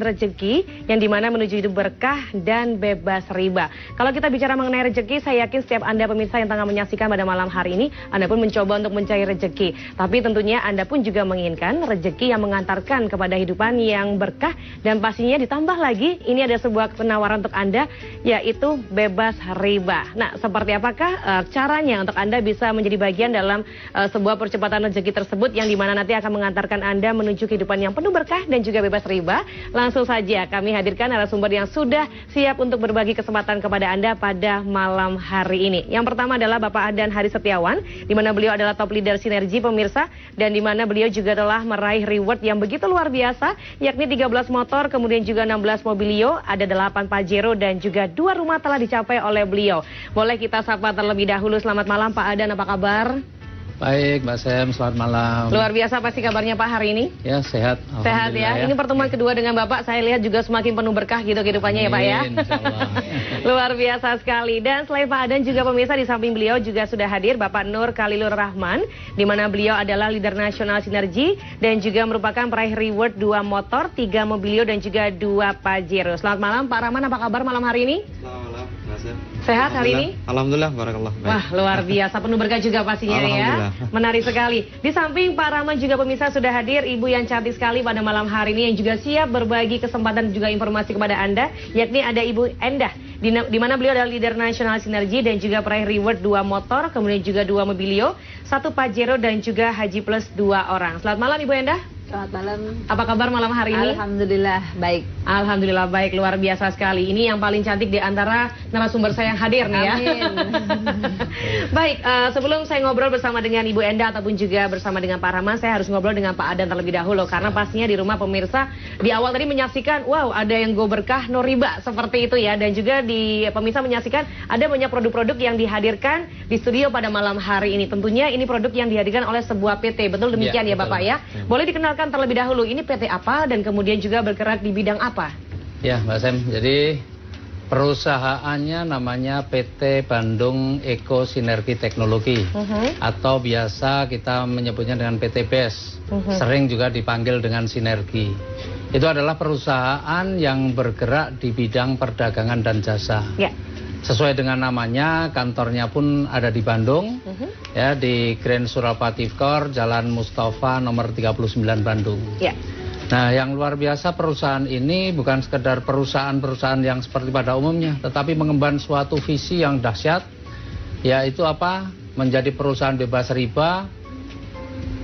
Rezeki yang dimana menuju hidup berkah dan bebas riba. Kalau kita bicara mengenai rezeki, saya yakin setiap Anda pemirsa yang tengah menyaksikan pada malam hari ini, Anda pun mencoba untuk mencari rezeki. Tapi tentunya Anda pun juga menginginkan rezeki yang mengantarkan kepada hidupan yang berkah, dan pastinya ditambah lagi, ini ada sebuah penawaran untuk Anda, yaitu bebas riba. Nah, seperti apakah caranya untuk Anda bisa menjadi bagian dalam sebuah percepatan rezeki tersebut yang dimana nanti akan mengantarkan Anda menuju kehidupan yang penuh berkah dan juga bebas riba? Langsung saja kami hadirkan narasumber yang sudah siap untuk berbagi kesempatan kepada Anda pada malam hari ini. Yang pertama adalah Bapak Adan Hari Setiawan, di mana beliau adalah top leader sinergi pemirsa, dan di mana beliau juga telah meraih reward yang begitu luar biasa, yakni 13 motor, kemudian juga 16 mobilio, ada 8 Pajero, dan juga 2 rumah telah dicapai oleh beliau. Boleh kita sapa terlebih dahulu. Selamat malam Pak Adan, apa kabar? Baik, Mbak Sem, selamat malam. Luar biasa pasti kabarnya Pak hari ini? Ya, sehat. Sehat ya. Ini pertemuan kedua dengan Bapak, saya lihat juga semakin penuh berkah gitu kehidupannya ya Pak ya. Luar biasa sekali. Dan selain Pak Adan juga pemirsa, di samping beliau juga sudah hadir Bapak Nur Khalilur Rahman, di mana beliau adalah leader nasional sinergi dan juga merupakan peraih reward 2 motor, 3 mobilio dan juga 2 Pajero. Selamat malam Pak Rahman, apa kabar malam hari ini? Selamat malam, Mbak Sem. Sehat hari ini? Alhamdulillah, barakallah. Wah, luar biasa, penuh berkah juga pastinya ya. Menarik sekali. Di samping Pak Rahman juga pemirsa sudah hadir ibu yang cantik sekali pada malam hari ini yang juga siap berbagi kesempatan dan juga informasi kepada Anda, yakni ada Ibu Endah, di mana beliau adalah leader nasional sinergi dan juga peraih reward 2 motor, kemudian juga 2 mobilio, 1 Pajero dan juga Haji Plus 2 orang. Selamat malam Ibu Endah. Selamat malam. Apa kabar malam hari ini? Alhamdulillah baik. Alhamdulillah baik, luar biasa sekali. Ini yang paling cantik di antara narasumber saya yang hadir nih ya. Amin. Baik, sebelum saya ngobrol bersama dengan Ibu Endah ataupun juga bersama dengan Pak Rahman, saya harus ngobrol dengan Pak Adan terlebih dahulu. Karena pastinya di rumah pemirsa di awal tadi menyaksikan, wow ada yang go berkah no riba seperti itu ya. Dan juga di pemirsa menyaksikan ada banyak produk-produk yang dihadirkan di studio pada malam hari ini. Tentunya ini produk yang dihadirkan oleh sebuah PT, betul demikian ya Bapak ya. Boleh dikenalkan terlebih dahulu, ini PT apa dan kemudian juga bergerak di bidang apa? Ya Mbak Sem, jadi perusahaannya namanya PT Bandung Eko Sinergi Teknologi, atau biasa kita menyebutnya dengan PT BES, sering juga dipanggil dengan Sinergi. Itu adalah perusahaan yang bergerak di bidang perdagangan dan jasa. Ya. Sesuai dengan namanya, kantornya pun ada di Bandung, ya, di Grand Surapati Core, Jalan Mustafa nomor 39 Bandung. Ya. Nah, yang luar biasa perusahaan ini bukan sekedar perusahaan-perusahaan yang seperti pada umumnya, tetapi mengemban suatu visi yang dahsyat, yaitu apa? Menjadi perusahaan bebas riba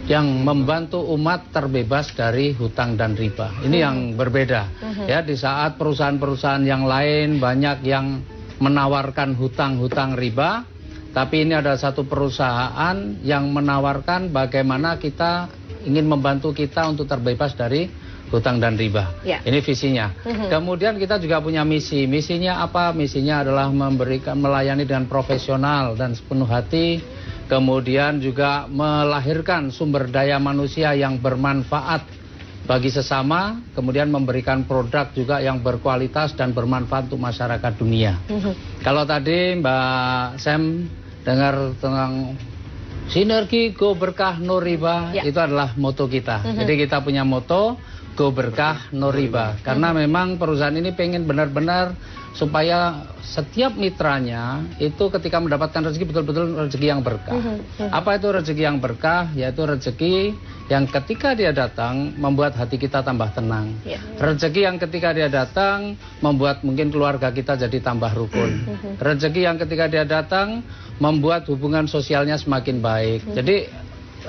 yang membantu umat terbebas dari hutang dan riba. Ini yang berbeda. Ya, di saat perusahaan-perusahaan yang lain banyak yang menawarkan hutang-hutang riba, tapi ini ada satu perusahaan yang menawarkan bagaimana kita ingin membantu kita untuk terbebas dari hutang dan riba. Ya. Ini visinya. Kemudian kita juga punya misi. Misinya apa? Misinya adalah melayani dengan profesional dan sepenuh hati. Kemudian juga melahirkan sumber daya manusia yang bermanfaat bagi sesama, kemudian memberikan produk juga yang berkualitas dan bermanfaat untuk masyarakat dunia. Kalau tadi Mbak Sem dengar tentang sinergi go berkah no riba, ya, itu adalah moto kita. Jadi kita punya moto go berkah no riba, karena memang perusahaan ini pengen benar-benar supaya setiap mitranya itu ketika mendapatkan rezeki betul-betul rezeki yang berkah. Apa itu rezeki yang berkah? Yaitu rezeki yang ketika dia datang membuat hati kita tambah tenang. Rezeki yang ketika dia datang membuat mungkin keluarga kita jadi tambah rukun. Rezeki yang ketika dia datang membuat hubungan sosialnya semakin baik. Jadi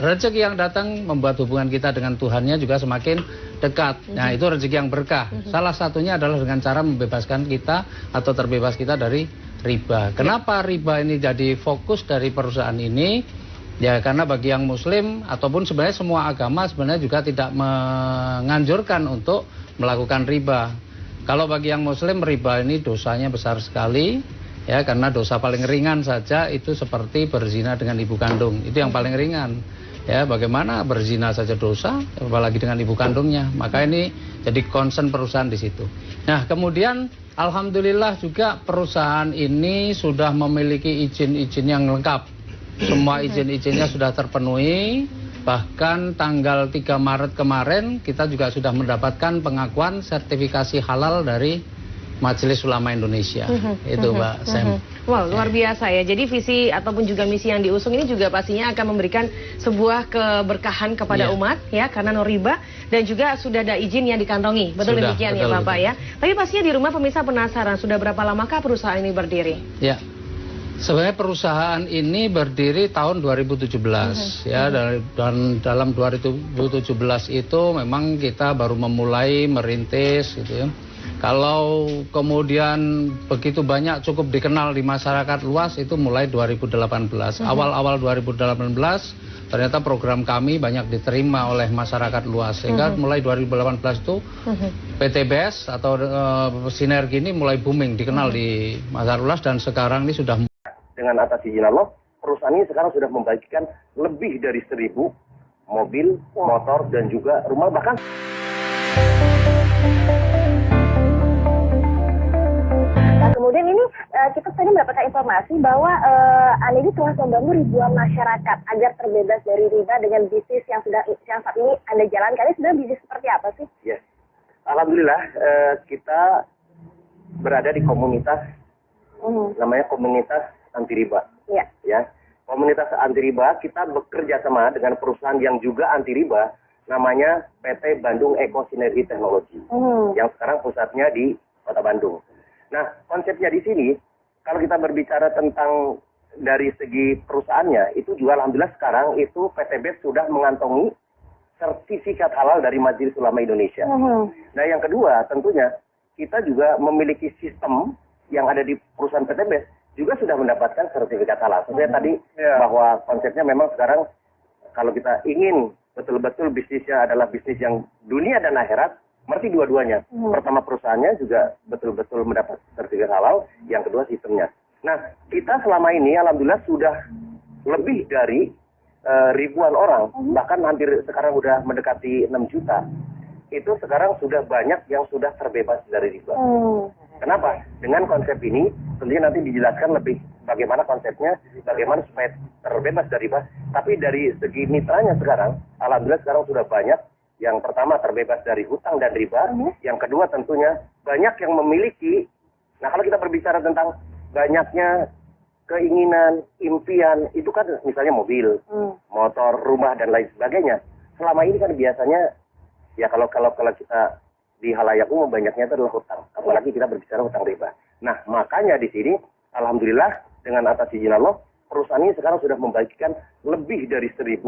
rezeki yang datang membuat hubungan kita dengan Tuhannya juga semakin dekat. Nah, itu rezeki yang berkah. Salah satunya adalah dengan cara membebaskan kita atau terbebas kita dari riba. Kenapa riba ini jadi fokus dari perusahaan ini? Ya, karena bagi yang muslim ataupun sebenarnya semua agama sebenarnya juga tidak menganjurkan untuk melakukan riba. Kalau bagi yang muslim, riba ini dosanya besar sekali. Ya, karena dosa paling ringan saja itu seperti berzina dengan ibu kandung. Itu yang paling ringan. Ya, bagaimana berzina saja dosa, apalagi dengan ibu kandungnya. Maka ini jadi concern perusahaan di situ. Nah, kemudian alhamdulillah juga perusahaan ini sudah memiliki izin-izin yang lengkap. semua izin-izinnya sudah terpenuhi. Bahkan tanggal 3 Maret kemarin kita juga sudah mendapatkan pengakuan sertifikasi halal dari Majelis Ulama Indonesia. Itu Mbak Sam. Wow, luar biasa ya. Jadi visi ataupun juga misi yang diusung ini juga pastinya akan memberikan sebuah keberkahan kepada umat ya, karena no riba, dan juga sudah ada izin yang dikantongi. Betul Sudah, demikian betul, ya Bapak betul. ya. Tapi pastinya di rumah pemirsa penasaran, sudah berapa lamakah perusahaan ini berdiri? Ya. Sebenarnya perusahaan ini berdiri tahun 2017 ya, dan dalam 2017 itu memang kita baru memulai merintis gitu ya. Kalau kemudian begitu banyak cukup dikenal di masyarakat luas itu mulai 2018. Awal-awal 2018 ternyata program kami banyak diterima oleh masyarakat luas. Sehingga mulai 2018 itu PTBS atau Sinergi ini mulai booming, dikenal di masyarakat luas, dan sekarang ini sudah... Dengan atas izin Allah, perusahaan ini sekarang sudah membagikan lebih dari 1.000 mobil, motor, dan juga rumah, bahkan... Nah, kemudian ini kita tadi mendapatkan informasi bahwa Anda ini telah membangun ribuan masyarakat agar terbebas dari riba dengan bisnis yang saat ini Anda jalankan. Ini sebenarnya bisnis seperti apa sih? Yes. Alhamdulillah kita berada di komunitas namanya komunitas anti riba. Iya. Ya. Komunitas anti riba, kita bekerja sama dengan perusahaan yang juga anti riba, namanya PT Bandung Eko Sinergi Teknologi, yang sekarang pusatnya di Kota Bandung. Nah, konsepnya di sini, kalau kita berbicara tentang dari segi perusahaannya, itu juga alhamdulillah sekarang itu PTBS sudah mengantongi sertifikat halal dari Majelis Ulama Indonesia. Nah, yang kedua tentunya kita juga memiliki sistem yang ada di perusahaan PTBS juga sudah mendapatkan sertifikat halal. Sebenarnya tadi bahwa konsepnya memang sekarang kalau kita ingin betul-betul bisnisnya adalah bisnis yang dunia dan akhirat, berarti dua-duanya. Pertama perusahaannya juga betul-betul mendapat sertifikat halal, yang kedua sistemnya. Nah, kita selama ini alhamdulillah sudah lebih dari ribuan orang, bahkan hampir sekarang udah mendekati 6 juta. Itu sekarang sudah banyak yang sudah terbebas dari riba. Kenapa? Dengan konsep ini, tentunya nanti dijelaskan lebih bagaimana konsepnya, bagaimana supaya terbebas dari riba. Tapi dari segi mitranya sekarang, alhamdulillah sekarang sudah banyak. Yang pertama terbebas dari hutang dan riba. Yang kedua tentunya banyak yang memiliki. Nah, kalau kita berbicara tentang banyaknya keinginan, impian, itu kan misalnya mobil, motor, rumah, dan lain sebagainya. Selama ini kan biasanya, ya kalau kita di halayak umum banyaknya itu adalah hutang. Apalagi kita berbicara hutang riba. Nah, makanya di sini, alhamdulillah dengan atas izin Allah, perusahaan ini sekarang sudah membagikan lebih dari 1.000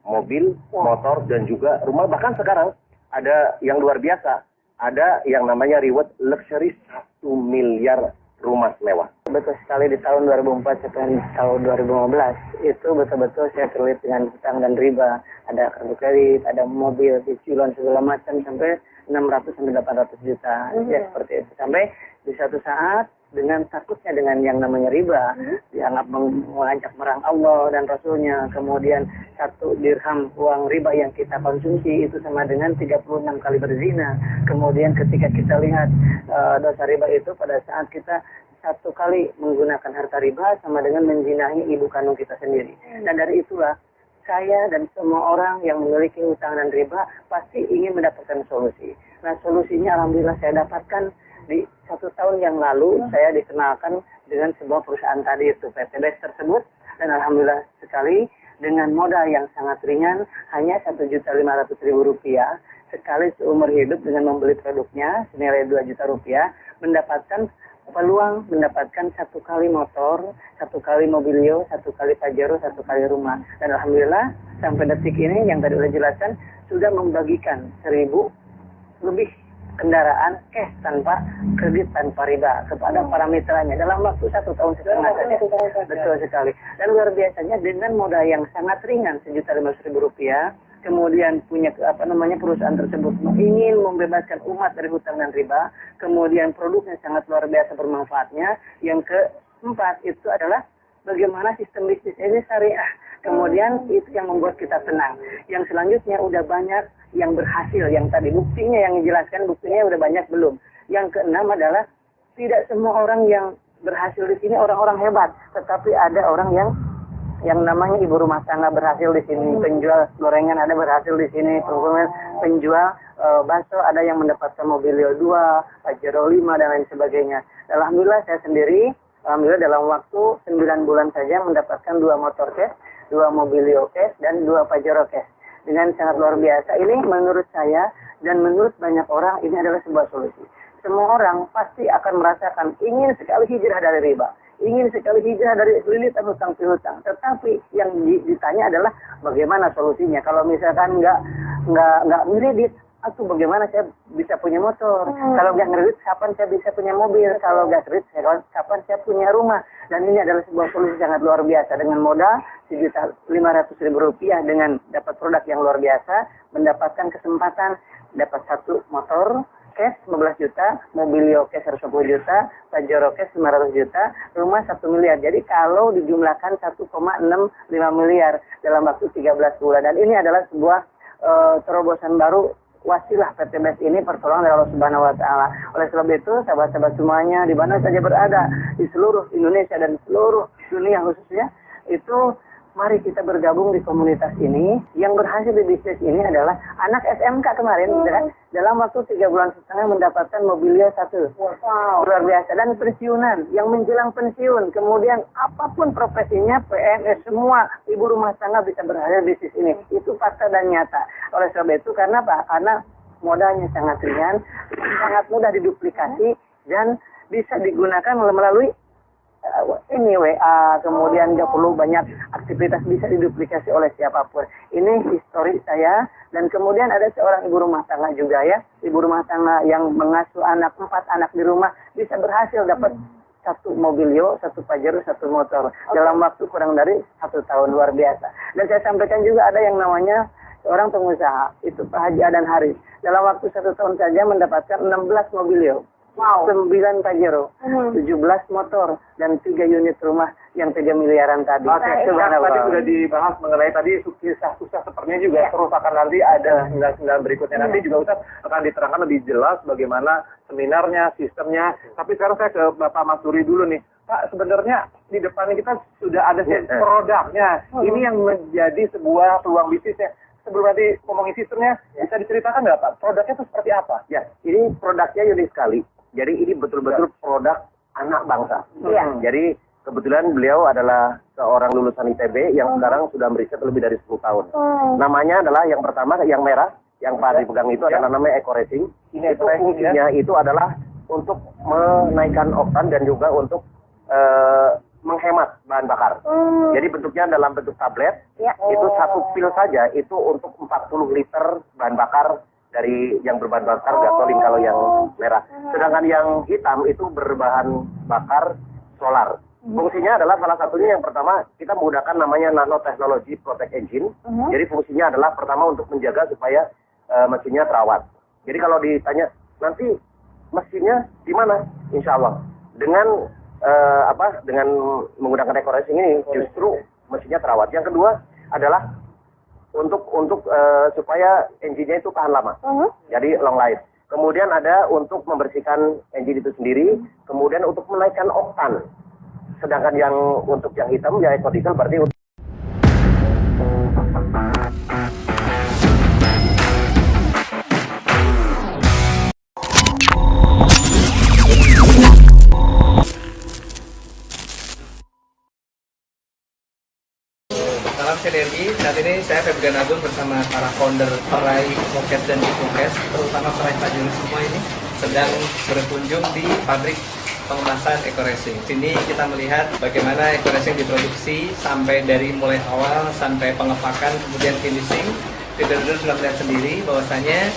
mobil, motor, dan juga rumah. Bahkan sekarang ada yang luar biasa. Ada yang namanya reward luxury 1 miliar rumah mewah. Betul sekali, di tahun 2004 sampai tahun 2015 itu betul-betul saya terlibat dengan hutang dan riba. Ada kartu kredit, ada mobil, cicilan segala macam sampai 600 sampai 800 juta. Ya seperti itu. Sampai di satu saat dengan takutnya dengan yang namanya riba, dianggap mengajak merang Allah dan Rasulnya, kemudian 1 dirham uang riba yang kita konsumsi itu sama dengan 36 kali berzina. Kemudian ketika kita lihat dosa riba itu pada saat kita 1 kali menggunakan harta riba sama dengan menzinahi ibu kandung kita sendiri. Dan dari itulah saya dan semua orang yang memiliki hutang dan riba pasti ingin mendapatkan solusi. Nah, solusinya alhamdulillah saya dapatkan di 1 tahun yang lalu. Saya dikenalkan dengan sebuah perusahaan tadi itu PTBS tersebut, dan alhamdulillah sekali dengan modal yang sangat ringan, hanya Rp1.500.000 sekali seumur hidup dengan membeli produknya senilai Rp2 juta, mendapatkan peluang mendapatkan 1 kali motor, 1 kali mobilio, 1 kali pajero, 1 kali rumah. Dan alhamdulillah sampai detik ini yang tadi udah jelaskan sudah membagikan 1.000 lebih kendaraan cash tanpa kredit tanpa riba kepada para mitranya dalam waktu 1 tahun setengah saja. Betul sekali. Dan luar biasanya dengan modal yang sangat ringan Rp1.500.000, kemudian punya perusahaan tersebut ingin membebaskan umat dari hutang dan riba, kemudian produknya sangat luar biasa bermanfaatnya. Yang keempat itu adalah bagaimana sistem bisnis ini syariah. Kemudian itu yang membuat kita tenang. Yang selanjutnya udah banyak yang berhasil, yang tadi buktinya yang dijelaskan, buktinya udah banyak belum. Yang keenam adalah tidak semua orang yang berhasil di sini orang-orang hebat, tetapi ada orang yang yang namanya ibu rumah tangga berhasil di sini, penjual gorengan ada berhasil di sini, penjual bakso ada yang mendapatkan Mobilio 2, Pajero 5 dan lain sebagainya. Alhamdulillah saya sendiri, alhamdulillah dalam waktu 9 bulan saja mendapatkan 2 motor cash, 2 Mobilio cash dan 2 Pajero cash. Dengan sangat luar biasa. Ini menurut saya dan menurut banyak orang ini adalah sebuah solusi. Semua orang pasti akan merasakan ingin sekali hijrah dari riba, ingin sekali hijrah dari lilitan hutang piutang. Tetapi yang ditanya adalah bagaimana solusinya. Kalau misalkan nggak ngeredit, atau bagaimana saya bisa punya motor? Kalau nggak ngeredit, kapan saya bisa punya mobil? Kalau nggak kredit, kapan saya punya rumah? Dan ini adalah sebuah solusi sangat luar biasa. Dengan modal Rp1.500.000 dengan dapat produk yang luar biasa, mendapatkan kesempatan dapat 1 motor cash 15 juta, Mobilio cash 10 juta, Pajero cash 500 juta, rumah 1 miliar. Jadi kalau dijumlahkan 1,65 miliar dalam waktu 13 bulan. Dan ini adalah sebuah terobosan baru, wasilah PT BES ini pertolongan dari Allah Subhanahu wa taala. Oleh sebab itu, sahabat-sahabat semuanya di mana saja berada di seluruh Indonesia dan seluruh dunia khususnya, itu mari kita bergabung di komunitas ini. Yang berhasil di bisnis ini adalah anak SMK kemarin, dalam waktu 3 bulan setengah mendapatkan Mobilio 1. Wow. Luar biasa. Dan pensiunan, yang menjelang pensiun, kemudian apapun profesinya, PNS, semua ibu rumah tangga bisa berhasil di bisnis ini. Itu fakta dan nyata. Oleh sebab itu, karena apa? Karena modalnya sangat ringan, sangat mudah diduplikasi, dan bisa digunakan melalui ini WA, kemudian nggak perlu banyak aktivitas, bisa diduplikasi oleh siapapun. Ini histori saya. Dan kemudian ada seorang ibu rumah tangga juga ya, ibu rumah tangga yang mengasuh 4 anak di rumah, bisa berhasil dapat 1 Mobilio, 1 Pajero, 1 motor dalam waktu kurang dari 1 tahun. Luar biasa. Dan saya sampaikan juga ada yang namanya seorang pengusaha, itu Pak Haji Adan Haris, dalam waktu 1 tahun saja mendapatkan 16 Mobilio. Wow. 9 Pajero, 17 motor, dan 3 unit rumah yang 3 miliaran tadi. Oke, tadi sudah dibahas mengenai tadi susah sepertinya juga terus akan nanti ada sembilan berikutnya. Nanti juga Ustaz akan diterangkan lebih jelas bagaimana seminarnya, sistemnya. Tapi sekarang saya ke Bapak Mas Duri dulu nih. Pak, sebenarnya di depan kita sudah ada produknya. Ini yang menjadi sebuah peluang bisnisnya. Sebelum nanti ngomongin sistemnya, bisa diceritakan nggak Pak? Produknya itu seperti apa? Ya, ini produknya unik sekali. Jadi ini betul-betul produk anak bangsa. Jadi kebetulan beliau adalah seorang lulusan ITB yang sekarang sudah meriset lebih dari 10 tahun. Namanya adalah yang pertama, yang merah, yang Pak dipegang itu adalah namanya Eco Racing. Ini itu fungsinya itu adalah untuk menaikkan oktan dan juga untuk menghemat bahan bakar. Jadi bentuknya dalam bentuk tablet. Itu 1 pil saja itu untuk 40 liter bahan bakar dari yang berbahan bakar gasolin kalau yang merah. Sedangkan yang hitam itu berbahan bakar solar. Fungsinya adalah salah satunya yang pertama kita menggunakan namanya nanotechnology protect engine. Jadi fungsinya adalah pertama untuk menjaga supaya mesinnya terawat. Jadi kalau ditanya nanti mesinnya di mana? Insya Allah dengan dengan menggunakan Eco Racing ini justru mesinnya terawat. Yang kedua adalah untuk supaya engine-nya itu tahan lama. Jadi long life. Kemudian ada untuk membersihkan engine itu sendiri, kemudian untuk menaikkan oktan. Sedangkan yang untuk yang hitam ya eco diesel berarti Salam sinergi. Saat ini saya Febgan Agung bersama para founder peraih Focus dan Focus, terutama peraih Pajero semua ini sedang berkunjung di pabrik pengemasan Eco Racing. Sini kita melihat bagaimana Eco Racing diproduksi sampai dari mulai awal sampai pengepakan kemudian finishing. Leader-leader sudah melihat sendiri bahwasanya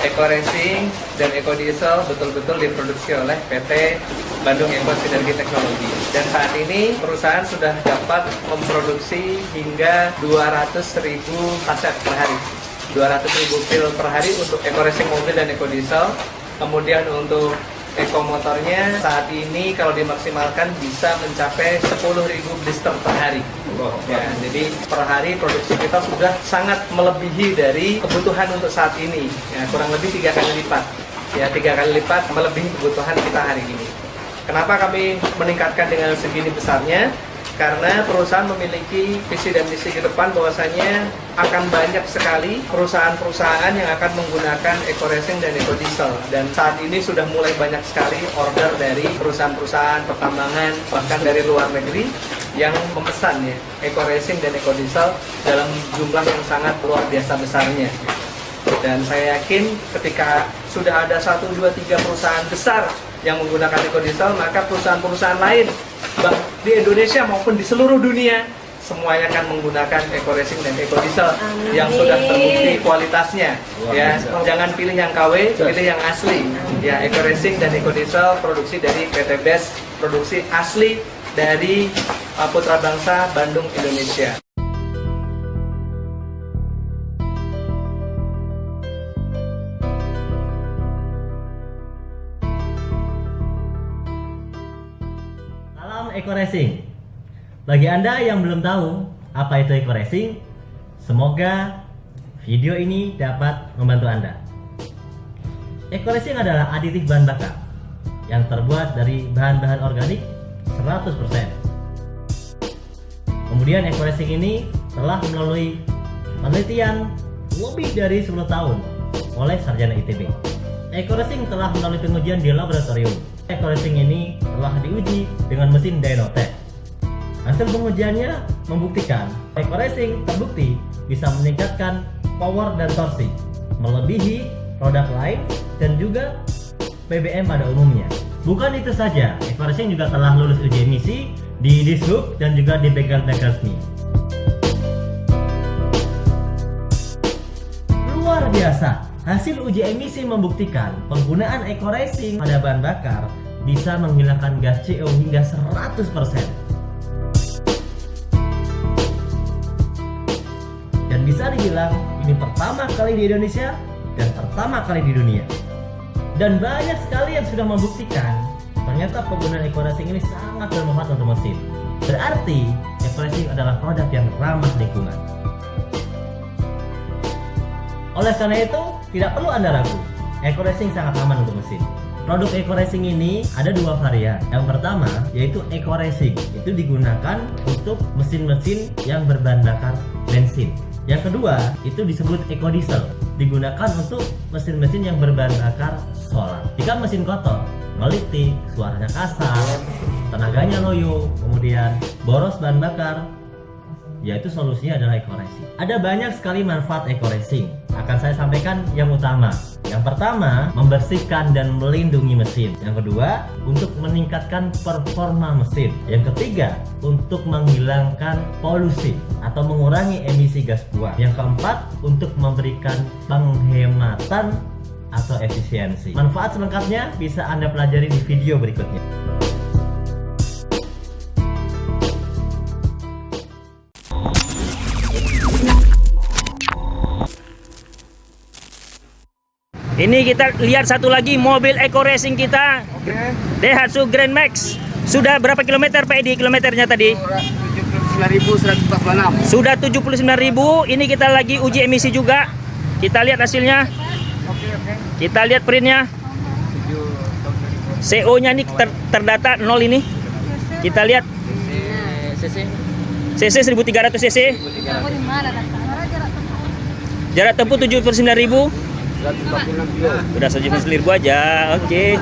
Eco Racing dan Eco Diesel betul-betul diproduksi oleh PT Bandung Eco Sinergi Teknologi. Dan saat ini perusahaan sudah dapat memproduksi hingga 200.000 kaset per hari. 200.000 pil per hari untuk Eco Racing mobil dan Eco Diesel. Kemudian untuk Eco motornya saat ini kalau dimaksimalkan bisa mencapai 10.000 blister per hari. Ya, jadi per hari produksi kita sudah sangat melebihi dari kebutuhan untuk saat ini. Ya, kurang lebih 3 kali lipat. Ya, 3 kali lipat melebihi kebutuhan kita hari ini. Kenapa kami meningkatkan dengan segini besarnya? karena perusahaan memiliki visi dan misi ke depan bahwasanya akan banyak sekali perusahaan-perusahaan yang akan menggunakan eco-racing dan eco-diesel, dan saat ini sudah mulai banyak sekali order dari perusahaan-perusahaan pertambangan bahkan dari luar negeri yang memesan ya eco-racing dan eco-diesel dalam jumlah yang sangat luar biasa besarnya. Dan saya yakin ketika sudah ada 1, 2, 3 perusahaan besar yang menggunakan eco-diesel, maka perusahaan-perusahaan lain di Indonesia maupun di seluruh dunia semuanya akan menggunakan eco-racing dan eco-diesel yang sudah terbukti kualitasnya. Ya, jangan pilih yang KW, pilih yang asli. Ya, eco-racing dan eco-diesel produksi dari PT BES, produksi asli dari Putra Bangsa Bandung, Indonesia. Salam eco-racing. Bagi Anda yang belum tahu apa itu eco-racing, semoga video ini dapat membantu Anda. Eco-racing adalah aditif bahan bakar yang terbuat dari bahan-bahan organik 100%. Kemudian eco-racing ini telah melalui penelitian lebih dari 10 tahun oleh sarjana ITB. Eco-racing telah melalui pengujian di laboratorium. Eco-racing ini telah diuji dengan mesin Dynotech. Hasil pengujiannya membuktikan eco-racing terbukti bisa meningkatkan power dan torsi melebihi produk lain dan juga BBM pada umumnya. Bukan itu saja, eco-racing juga telah lulus uji emisi di Dishub dan juga di Begel-Begelsmi. Luar biasa, hasil uji emisi membuktikan penggunaan eco-racing pada bahan bakar bisa menghilangkan gas CO hingga 100%. Dan bisa dibilang ini pertama kali di Indonesia dan pertama kali di dunia. Dan banyak sekali yang sudah membuktikan ternyata penggunaan eco-racing ini sangat bermanfaat untuk mesin. Berarti eco-racing adalah produk yang ramah lingkungan. Oleh karena itu, tidak perlu Anda ragu, eco-racing sangat aman untuk mesin. Produk eco-racing ini ada 2 varian. Yang pertama yaitu eco-racing, itu digunakan untuk mesin-mesin yang berbahan bakar bensin. Yang kedua itu disebut eco-diesel, digunakan untuk mesin-mesin yang berbahan bakar solar. Jika mesin kotor, ngelitik, suaranya kasar, tenaganya loyo, kemudian boros bahan bakar, yaitu solusinya adalah eco-racing. Ada banyak sekali manfaat eco-racing. Akan saya sampaikan yang utama. Yang pertama, membersihkan dan melindungi mesin. Yang kedua, untuk meningkatkan performa mesin. Yang ketiga, untuk menghilangkan polusi atau mengurangi emisi gas buang. Yang keempat, untuk memberikan penghematan atau efisiensi. Manfaat selengkapnya bisa Anda pelajari di video berikutnya. Ini kita lihat satu lagi mobil eco-racing kita. Daihatsu Grand Max. Sudah berapa kilometer Pak Edi kilometernya tadi? 79.146. Sudah 79.000. Ini kita lagi uji emisi juga. Kita lihat hasilnya. Kita lihat printnya. CO-nya ini terdata 0 ini. Kita lihat. CC 1300 cc. Jarak tempuh 79.000. Udah 79.000 aja. Oke.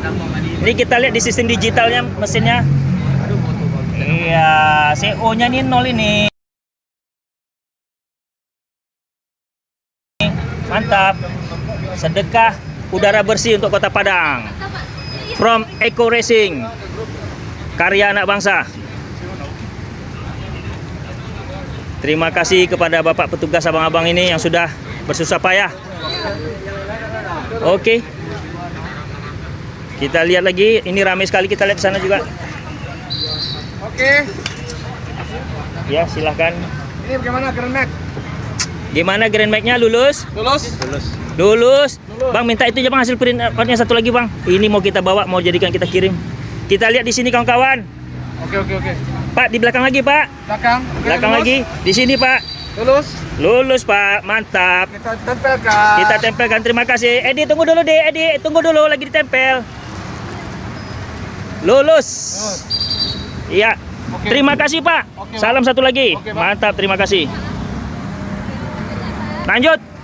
Ini kita lihat di sistem digitalnya mesinnya. Iya, CO-nya ini 0 ini. Mantap. Sedekah udara bersih untuk Kota Padang. From eco-racing. Karya anak bangsa. Terima kasih kepada Bapak petugas abang-abang ini yang sudah bersusah payah. Oke. Kita lihat lagi, ini ramai sekali, kita lihat di sana juga. Oke. Ya, silahkan. Ini bagaimana Grand Max? Gimana Grand Max-nya lulus? Lulus. Bang, minta itu aja Bang, hasil printnya satu lagi Bang. Ini mau kita bawa, mau jadikan kita kirim. Kita lihat di sini kawan-kawan. Oke. Pak, di belakang lagi Pak. Belakang lagi. Di sini Pak. Lulus Pak, mantap. Kita tempelkan. Terima kasih. Edi, tunggu dulu deh. Edi, tunggu dulu, lagi ditempel. Lulus. Iya. Terima kasih Pak. Salam satu lagi. Mantap, terima kasih. Lanjut.